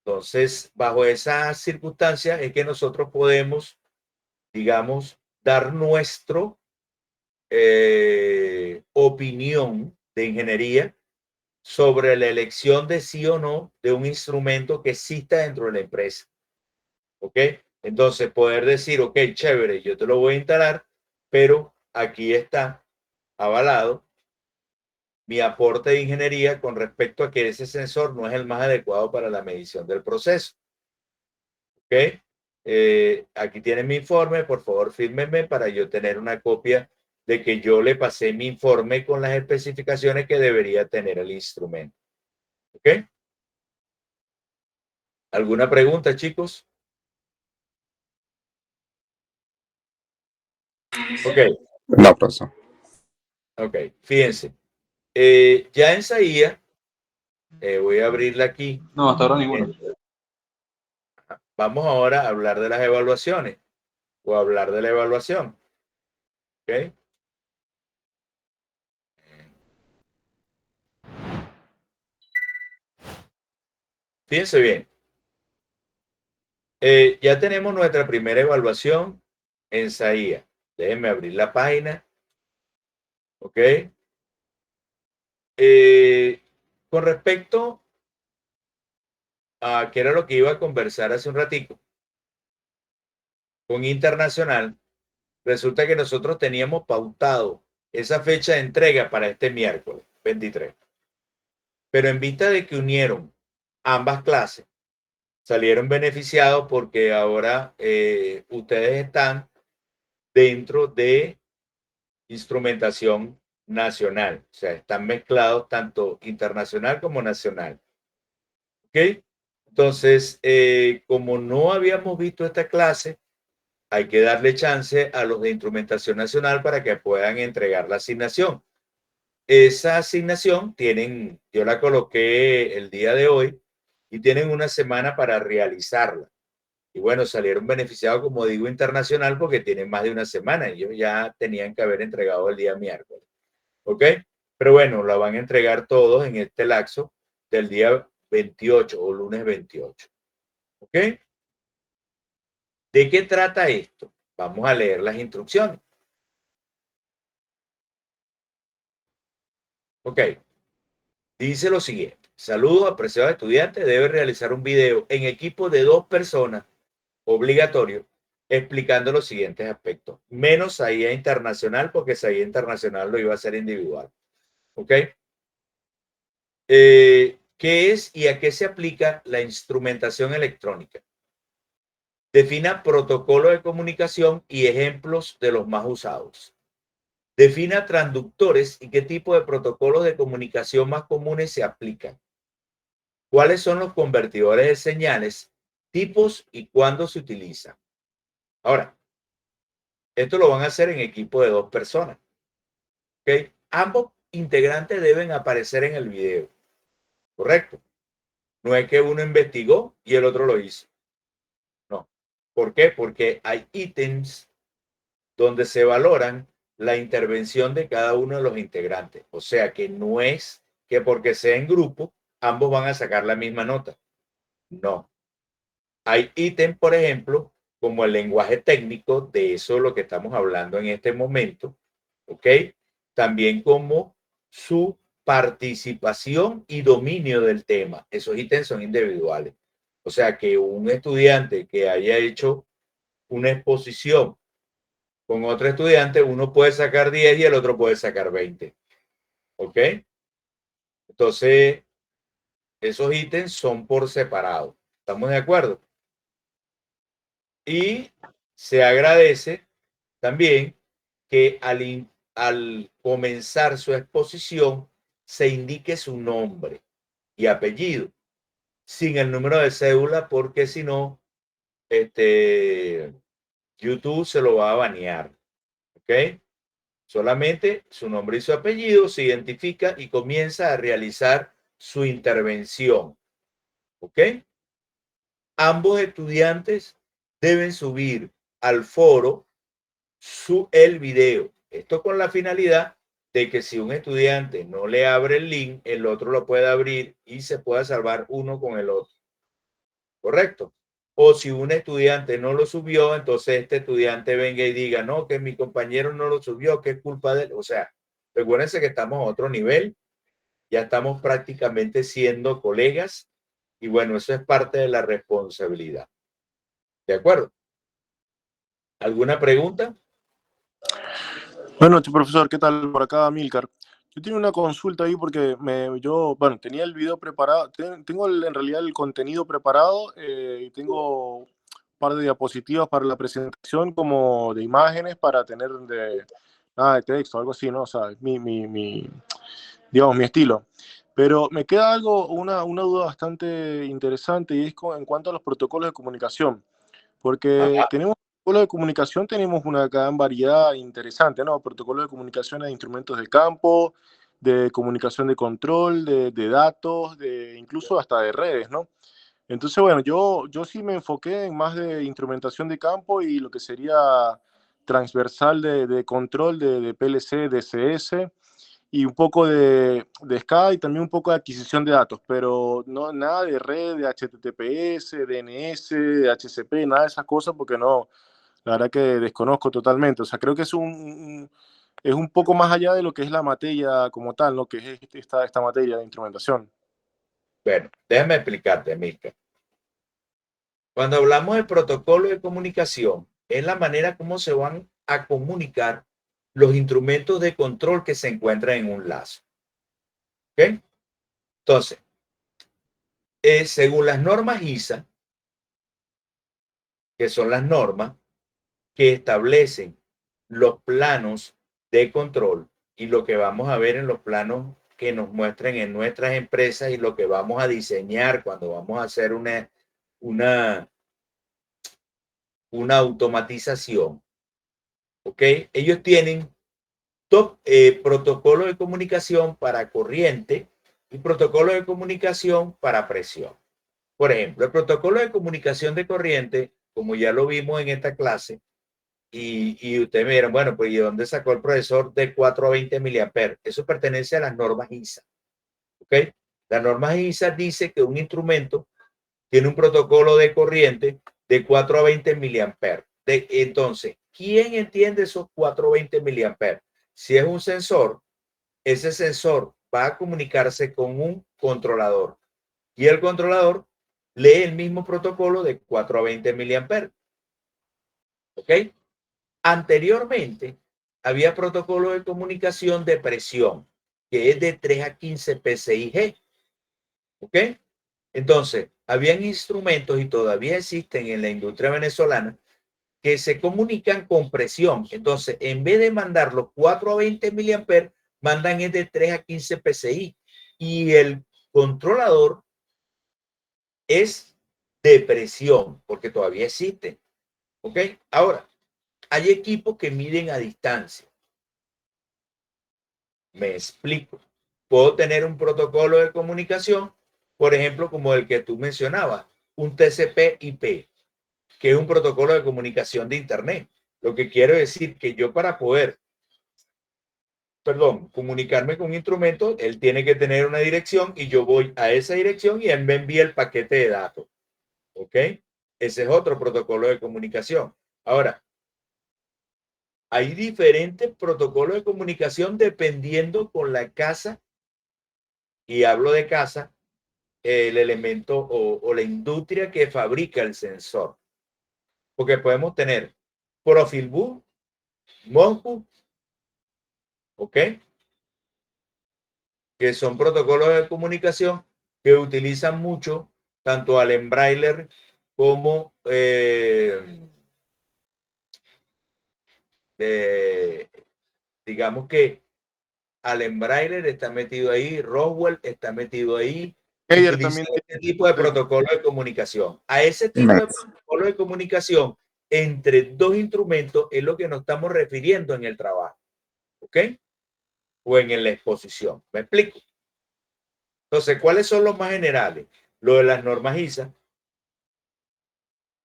Entonces, bajo esas circunstancias es que nosotros podemos, digamos, dar nuestro opinión de ingeniería sobre la elección de sí o no de un instrumento que exista dentro de la empresa. ¿Ok? Entonces, poder decir, ok, chévere, yo te lo voy a instalar, pero aquí está avalado mi aporte de ingeniería con respecto a que ese sensor no es el más adecuado para la medición del proceso. ¿Ok? Aquí tienen mi informe, por favor fírmenme para yo tener una copia de que yo le pasé mi informe con las especificaciones que debería tener el instrumento. ¿Ok? ¿Alguna pregunta, chicos? Ok, No, profesor. ok, fíjense. Ya en SAIA, voy a abrirla aquí. No, hasta ahora ninguno. Vamos ahora a hablar de las evaluaciones o hablar de la evaluación. ¿Ok? Fíjense bien. Ya tenemos nuestra primera evaluación en SAIA. Déjenme abrir la página. ¿Ok? Con respecto a qué era lo que iba a conversar hace un ratico, con Internacional, resulta que nosotros teníamos pautado esa fecha de entrega para este miércoles 23. Pero en vista de que unieron ambas clases, salieron beneficiados porque ahora ustedes están dentro de instrumentación nacional, o sea, están mezclados tanto internacional como nacional. ¿Ok? Entonces, como no habíamos visto esta clase, hay que darle chance a los de instrumentación nacional para que puedan entregar la asignación. Esa asignación yo la coloqué el día de hoy y tienen una semana para realizarla. Y bueno, salieron beneficiados, como digo, internacional porque tienen más de una semana. Ellos ya tenían que haber entregado el día miércoles. ¿Ok? Pero bueno, la van a entregar todos en este lapso del día 28 o lunes 28. ¿Ok? ¿De qué trata esto? Vamos a leer las instrucciones. Ok. Dice lo siguiente. Saludos, apreciados estudiantes. Debe realizar un video en equipo de 2 personas, obligatorio, explicando los siguientes aspectos. Menos SAIA internacional, porque SAIA internacional lo iba a hacer individual. ¿Ok? ¿Qué es y a qué se aplica la instrumentación electrónica? Defina protocolo de comunicación y ejemplos de los más usados. Defina transductores y qué tipo de protocolos de comunicación más comunes se aplican. ¿Cuáles son los convertidores de señales, tipos y cuándo se utilizan? Ahora, esto lo van a hacer en equipo de 2 personas. ¿Okay? Ambos integrantes deben aparecer en el video. ¿Correcto? No es que uno investigó y el otro lo hizo. No. ¿Por qué? Porque hay ítems donde se valoran la intervención de cada uno de los integrantes. O sea que no es que porque sea en grupo, ambos van a sacar la misma nota. No. Hay ítems, por ejemplo, como el lenguaje técnico, de eso es lo que estamos hablando en este momento, ¿ok? También como su participación y dominio del tema. Esos ítems son individuales. O sea que un estudiante que haya hecho una exposición con otro estudiante, uno puede sacar 10 y el otro puede sacar 20. ¿Ok? Entonces, esos ítems son por separado. ¿Estamos de acuerdo? Y se agradece también que al comenzar su exposición se indique su nombre y apellido sin el número de cédula, porque si no, YouTube se lo va a banear. ¿Ok? Solamente su nombre y su apellido, se identifica y comienza a realizar su intervención. ¿Ok? Ambos estudiantes deben subir al foro el video. Esto con la finalidad de que si un estudiante no le abre el link, el otro lo puede abrir y se pueda salvar uno con el otro. ¿Correcto? O si un estudiante no lo subió, entonces este estudiante venga y diga, no, que mi compañero no lo subió, que es culpa de él. O sea, recuérdense que estamos a otro nivel, ya estamos prácticamente siendo colegas y bueno, eso es parte de la responsabilidad. ¿De acuerdo? ¿Alguna pregunta? Buenas noches, profesor. ¿Qué tal? Por acá, Milcar. Yo tengo una consulta ahí porque bueno, tenía el video preparado, tengo en realidad el contenido preparado y tengo un par de diapositivas para la presentación como de imágenes para tener de texto, algo así, ¿no? O sea, digamos, mi estilo. Pero me queda una duda bastante interesante y es en cuanto a los protocolos de comunicación. Porque tenemos protocolo de comunicación, tenemos una gran variedad interesante, ¿no? Protocolos de comunicación de instrumentos de campo, de comunicación de control, de datos, incluso hasta de redes, ¿no? Entonces, bueno, yo sí me enfoqué en más de instrumentación de campo y lo que sería transversal de control de PLC, DCS y un poco de SCADA y también un poco de adquisición de datos, pero no nada de red, de HTTPS, DNS, de HCP, nada de esas cosas porque no, la verdad que desconozco totalmente. O sea, creo que es es un poco más allá de lo que es la materia como tal, ¿no? Que es esta materia de instrumentación. Bueno, déjame explicarte, Milka. Cuando hablamos de protocolo de comunicación, es la manera como se van a comunicar los instrumentos de control que se encuentran en un lazo. ¿Ok? Entonces, según las normas ISA, que son las normas que establecen los planos de control y lo que vamos a ver en los planos que nos muestran en nuestras empresas y lo que vamos a diseñar cuando vamos a hacer una automatización. ¿Ok? Ellos tienen protocolo de comunicación para corriente y protocolo de comunicación para presión. Por ejemplo, el protocolo de comunicación de corriente, como ya lo vimos en esta clase, y ustedes me dirán, bueno, pues ¿y dónde sacó el profesor de 4 a 20 miliamperes? Eso pertenece a las normas ISA. ¿Ok? Las normas ISA dice que un instrumento tiene un protocolo de corriente de 4 a 20 miliamperes. Entonces, ¿quién entiende esos 4 a 20 miliamperes? Si es un sensor, ese sensor va a comunicarse con un controlador y el controlador lee el mismo protocolo de 4 a 20 miliamperes. ¿Ok? Anteriormente, había protocolo de comunicación de presión, que es de 3 a 15 PSIG. ¿Ok? Entonces, habían instrumentos y todavía existen en la industria venezolana que se comunican con presión. Entonces, en vez de mandar los 4 a 20 miliamperes, mandan es de 3 a 15 PSI. Y el controlador es de presión, porque todavía existe. ¿Ok? Ahora, hay equipos que miden a distancia. Me explico. Puedo tener un protocolo de comunicación, por ejemplo, como el que tú mencionabas, un TCP/IP, que es un protocolo de comunicación de Internet. Lo que quiero decir que yo para poder, comunicarme con un instrumento, él tiene que tener una dirección y yo voy a esa dirección y él me envía el paquete de datos. ¿Ok? Ese es otro protocolo de comunicación. Ahora, hay diferentes protocolos de comunicación dependiendo con la casa, y hablo de casa, el elemento o la industria que fabrica el sensor. Porque podemos tener Profilbus, Modbus, ¿ok? Que son protocolos de comunicación que utilizan mucho tanto Allen Braille como digamos que Allen Braille está metido ahí, Rockwell está metido ahí, Heider utiliza también este tipo de protocolo de comunicación. A ese tipo de Nice. protocolo de comunicación entre dos instrumentos es lo que nos estamos refiriendo en el trabajo, ¿ok? O en la exposición. ¿Me explico? Entonces, ¿cuáles son los más generales? Lo de las normas ISA,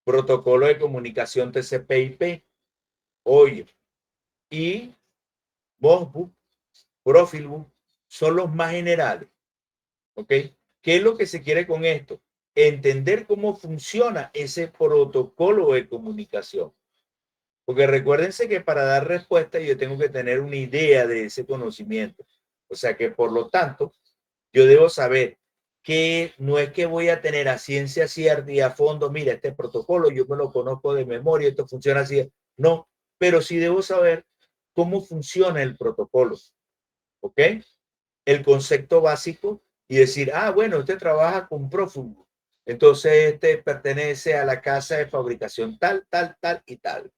protocolo de comunicación TCP/IP, OIO y Modbus, Profilbus, son los más generales. ¿Ok? ¿Qué es lo que se quiere con esto? Entender cómo funciona ese protocolo de comunicación. Porque recuérdense que para dar respuesta yo tengo que tener una idea de ese conocimiento. O sea que por lo tanto, yo debo saber que no es que voy a tener a ciencia cierta y a fondo, mira, este protocolo yo me lo conozco de memoria, esto funciona así. No, pero sí debo saber cómo funciona el protocolo. ¿Ok? El concepto básico y decir, ah, bueno, usted trabaja con Profilbus. Entonces, este pertenece a la casa de fabricación tal, tal, tal y tal.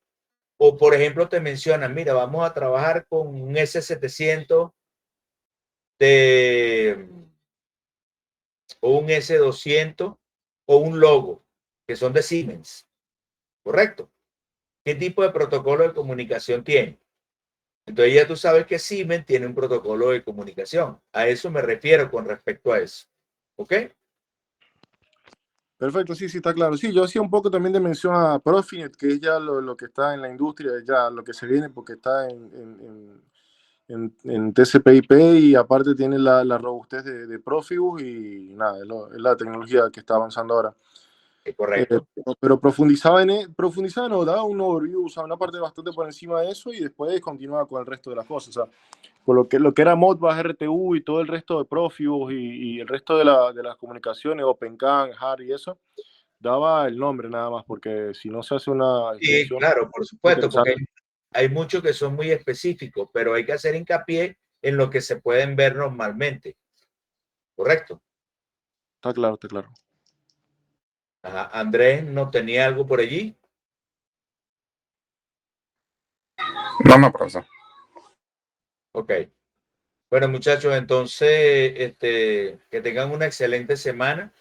O, por ejemplo, te mencionan, mira, vamos a trabajar con un S700 de, o un S200 o un logo, que son de Siemens. ¿Correcto? ¿Qué tipo de protocolo de comunicación tiene? Entonces ya tú sabes que Siemens tiene un protocolo de comunicación. A eso me refiero con respecto a eso. ¿Ok? Perfecto, sí, sí, está claro. Sí, yo hacía un poco también de mención a Profinet, que es ya lo que está en la industria, ya lo que se viene porque está en TCP/IP y aparte tiene la robustez de Profibus y nada, es la tecnología que está avanzando ahora. Correcto. Pero profundizaba, no, daba un overview, o sea, una parte bastante por encima de eso y después continuaba con el resto de las cosas. O sea, con lo que era Modbus, RTU y todo el resto de Profibus y el resto de las comunicaciones, OpenCAN, HAR y eso, daba el nombre nada más, porque si no se hace una Sí, extensión claro, por supuesto, porque interesante. hay muchos que son muy específicos, pero hay que hacer hincapié en lo que se pueden ver normalmente. ¿Correcto? Está claro, está claro. Ajá. Andrés, ¿no tenía algo por allí? No, no, profesor. Ok. Bueno, muchachos, entonces, que tengan una excelente semana.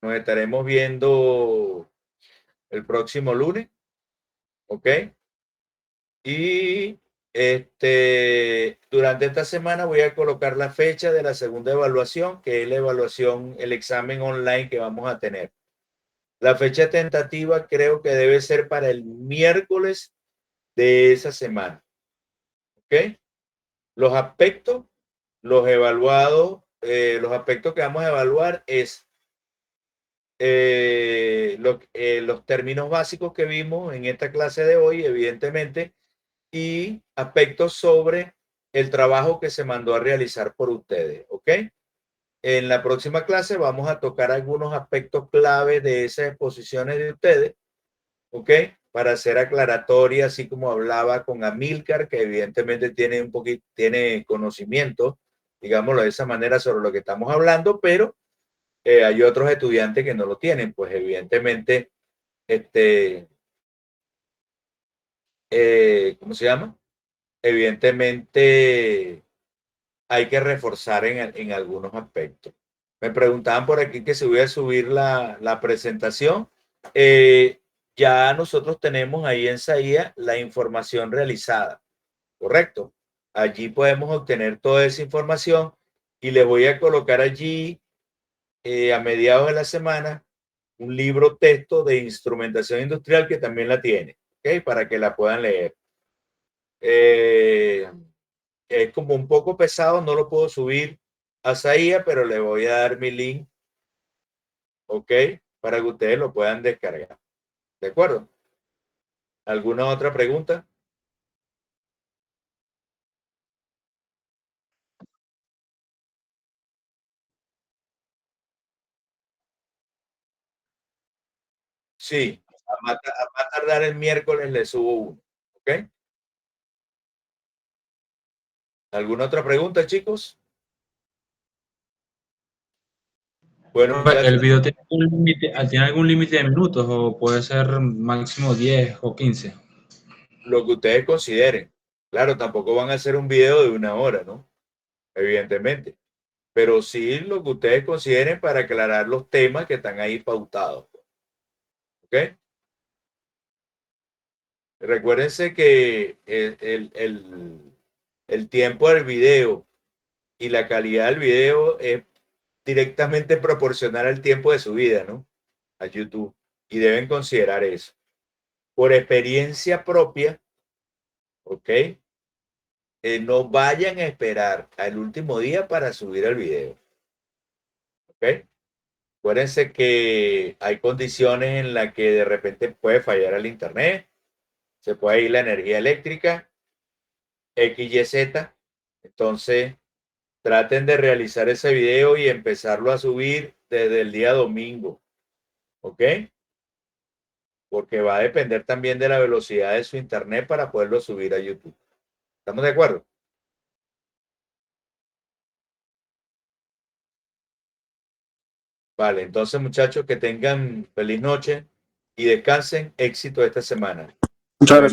Nos estaremos viendo el próximo lunes. ¿Ok? Y durante esta semana voy a colocar la fecha de la segunda evaluación, que es la evaluación, el examen online que vamos a tener. La fecha tentativa creo que debe ser para el miércoles de esa semana. ¿Ok? Los aspectos, los evaluados, los aspectos que vamos a evaluar es los términos básicos que vimos en esta clase de hoy, evidentemente, y aspectos sobre el trabajo que se mandó a realizar por ustedes, ¿ok? En la próxima clase vamos a tocar algunos aspectos clave de esas exposiciones de ustedes, ¿ok? Para hacer aclaratoria, así como hablaba con Amílcar, que evidentemente tiene un poquito, tiene conocimiento, digámoslo de esa manera, sobre lo que estamos hablando, pero hay otros estudiantes que no lo tienen, pues evidentemente, ¿cómo se llama? Evidentemente hay que reforzar en algunos aspectos. Me preguntaban por aquí que si voy a subir la presentación. Ya nosotros tenemos ahí en SAIA la información realizada, ¿correcto? Allí podemos obtener toda esa información y les voy a colocar allí a mediados de la semana un libro texto de instrumentación industrial que también la tiene, ¿ok? Para que la puedan leer. Es como un poco pesado, no lo puedo subir a SAIA, pero le voy a dar mi link, ¿ok? Para que ustedes lo puedan descargar. ¿De acuerdo? ¿Alguna otra pregunta? Sí, a más tardar el miércoles le subo uno, ¿ok? ¿Alguna otra pregunta, chicos? Bueno, ¿El muchachos, video tiene algún límite de minutos o puede ser máximo 10 o 15? lo que ustedes consideren. Claro, tampoco van a hacer un video de 1 hora, ¿no? Evidentemente. Pero sí lo que ustedes consideren para aclarar los temas que están ahí pautados. ¿Ok? Recuérdense que el tiempo del video y la calidad del video es directamente proporcional al tiempo de su vida, ¿no? A YouTube. Y deben considerar eso. Por experiencia propia, ¿ok? No vayan a esperar al último día para subir el video. ¿Ok? Acuérdense que hay condiciones en las que de repente puede fallar el internet, se puede ir la energía eléctrica, X, Y, Z. Entonces, traten de realizar ese video y empezarlo a subir desde el día domingo. ¿Ok? Porque va a depender también de la velocidad de su internet para poderlo subir a YouTube. ¿Estamos de acuerdo? Vale, entonces muchachos, que tengan feliz noche y descansen. Éxito esta semana. Muchas gracias.